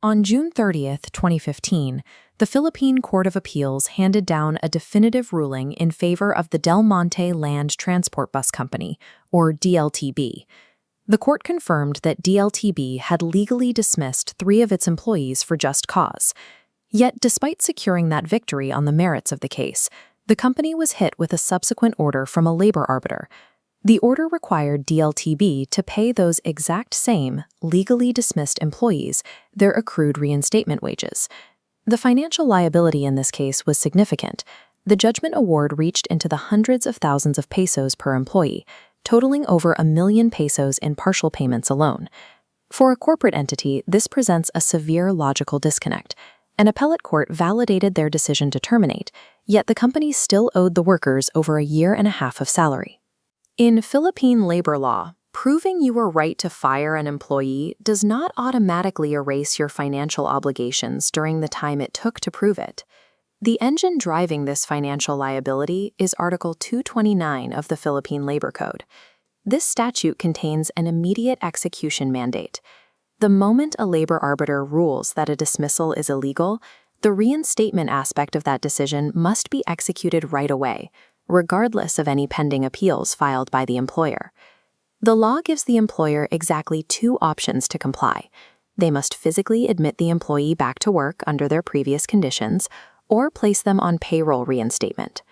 On June 30th, 2015, the Philippine Court of Appeals handed down a definitive ruling in favor of the Del Monte Land Transport Bus Company, or DLTB. The court confirmed that DLTB had legally dismissed 3 of its employees for just cause. Yet, despite securing that victory on the merits of the case, the company was hit with a subsequent order from a labor arbiter. The order required DLTB to pay those exact same, legally dismissed employees their accrued reinstatement wages. The financial liability in this case was significant. The judgment award reached into the hundreds of thousands of pesos per employee, totaling over 1 million pesos in partial payments alone. For a corporate entity, this presents a severe logical disconnect. An appellate court validated their decision to terminate, yet the company still owed the workers over 1.5 years of salary. In Philippine labor law, proving you were right to fire an employee does not automatically erase your financial obligations during the time it took to prove it. The engine driving this financial liability is Article 229 of the Philippine Labor Code. This statute contains an immediate execution mandate. The moment a labor arbiter rules that a dismissal is illegal, the reinstatement aspect of that decision must be executed right away, regardless of any pending appeals filed by the employer. The law gives the employer exactly 2 options to comply. They must physically admit the employee back to work under their previous conditions, or place them on payroll reinstatement.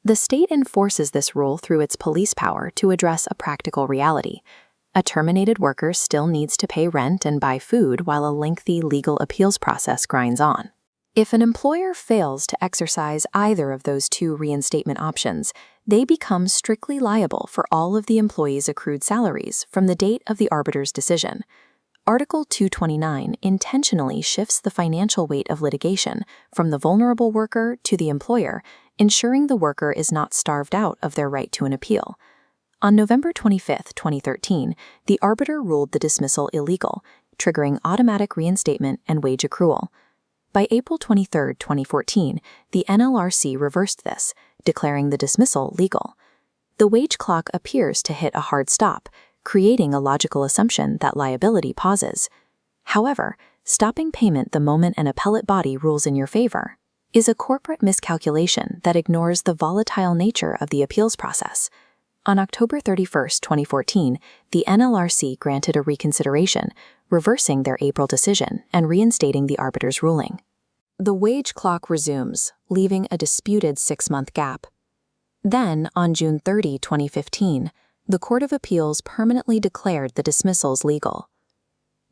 The state enforces this rule through its police power to address a practical reality. A terminated worker still needs to pay rent and buy food while a lengthy legal appeals process grinds on. If an employer fails to exercise either of those 2 reinstatement options, they become strictly liable for all of the employee's accrued salaries from the date of the arbiter's decision. Article 229 intentionally shifts the financial weight of litigation from the vulnerable worker to the employer, ensuring the worker is not starved out of their right to an appeal. On November 25, 2013, the arbiter ruled the dismissal illegal, triggering automatic reinstatement and wage accrual. By April 23, 2014, the NLRC reversed this, declaring the dismissal legal. The wage clock appears to hit a hard stop, creating a logical assumption that liability pauses. However, stopping payment the moment an appellate body rules in your favor is a corporate miscalculation that ignores the volatile nature of the appeals process. On October 31, 2014, the NLRC granted a reconsideration, reversing their April decision and reinstating the arbiter's ruling. The wage clock resumes, leaving a disputed 6-month gap. Then, on June 30, 2015, the Court of Appeals permanently declared the dismissals legal.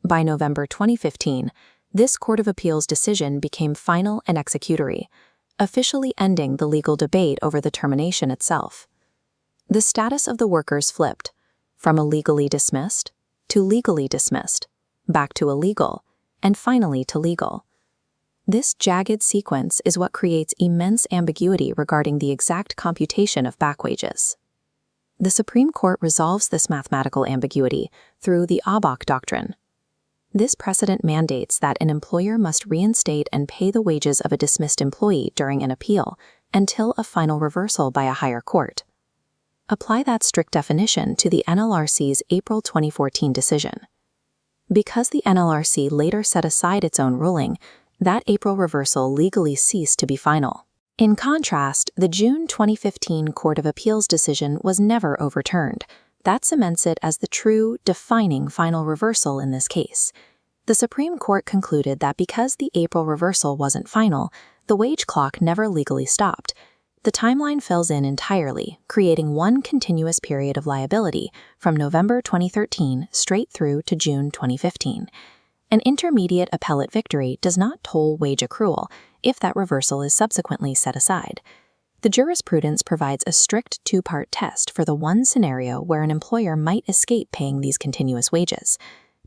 By November 2015, this Court of Appeals decision became final and executory, officially ending the legal debate over the termination itself. The status of the workers flipped, from illegally dismissed to legally dismissed, back to illegal, and finally to legal. This jagged sequence is what creates immense ambiguity regarding the exact computation of back wages. The Supreme Court resolves this mathematical ambiguity through the Appea doctrine. This precedent mandates that an employer must reinstate and pay the wages of a dismissed employee during an appeal until a final reversal by a higher court. Apply that strict definition to the NLRC's April 2014 decision. Because the NLRC later set aside its own ruling, that April reversal legally ceased to be final. In contrast, the June 2015 Court of Appeals decision was never overturned. That cements it as the true, defining final reversal in this case. The Supreme Court concluded that because the April reversal wasn't final, the wage clock never legally stopped. The timeline fills in entirely, creating one continuous period of liability from November 2013 straight through to June 2015. An intermediate appellate victory does not toll wage accrual if that reversal is subsequently set aside. The jurisprudence provides a strict 2-part test for the one scenario where an employer might escape paying these continuous wages.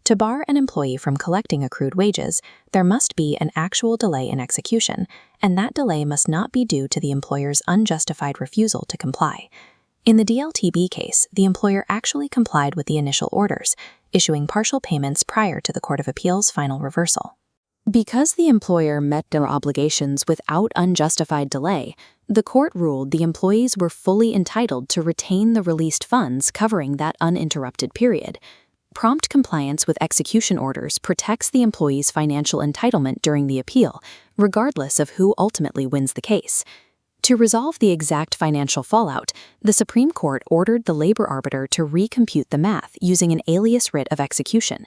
To bar an employee from collecting accrued wages, there must be an actual delay in execution, and that delay must not be due to the employer's unjustified refusal to comply. In the DLTB case, the employer actually complied with the initial orders, issuing partial payments prior to the Court of Appeals' final reversal. Because the employer met their obligations without unjustified delay, the court ruled the employees were fully entitled to retain the released funds covering that uninterrupted period. Prompt compliance with execution orders protects the employee's financial entitlement during the appeal, regardless of who ultimately wins the case. To resolve the exact financial fallout, the Supreme Court ordered the labor arbiter to recompute the math using an alias writ of execution.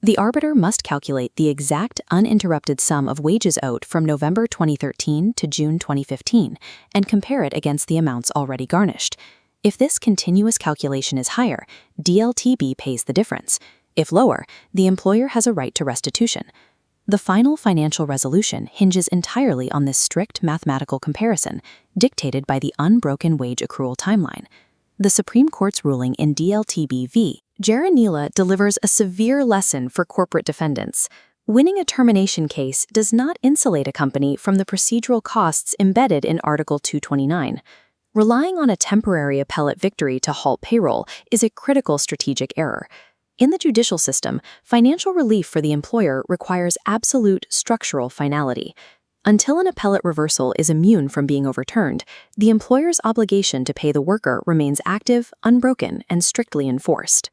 The arbiter must calculate the exact uninterrupted sum of wages owed from November 2013 to June 2015 and compare it against the amounts already garnished. If this continuous calculation is higher, DLTB pays the difference. If lower, the employer has a right to restitution. The final financial resolution hinges entirely on this strict mathematical comparison, dictated by the unbroken wage accrual timeline. The Supreme Court's ruling in DLTB v. Jaranila delivers a severe lesson for corporate defendants. Winning a termination case does not insulate a company from the procedural costs embedded in Article 229. Relying on a temporary appellate victory to halt payroll is a critical strategic error. In the judicial system, financial relief for the employer requires absolute structural finality. Until an appellate reversal is immune from being overturned, the employer's obligation to pay the worker remains active, unbroken, and strictly enforced.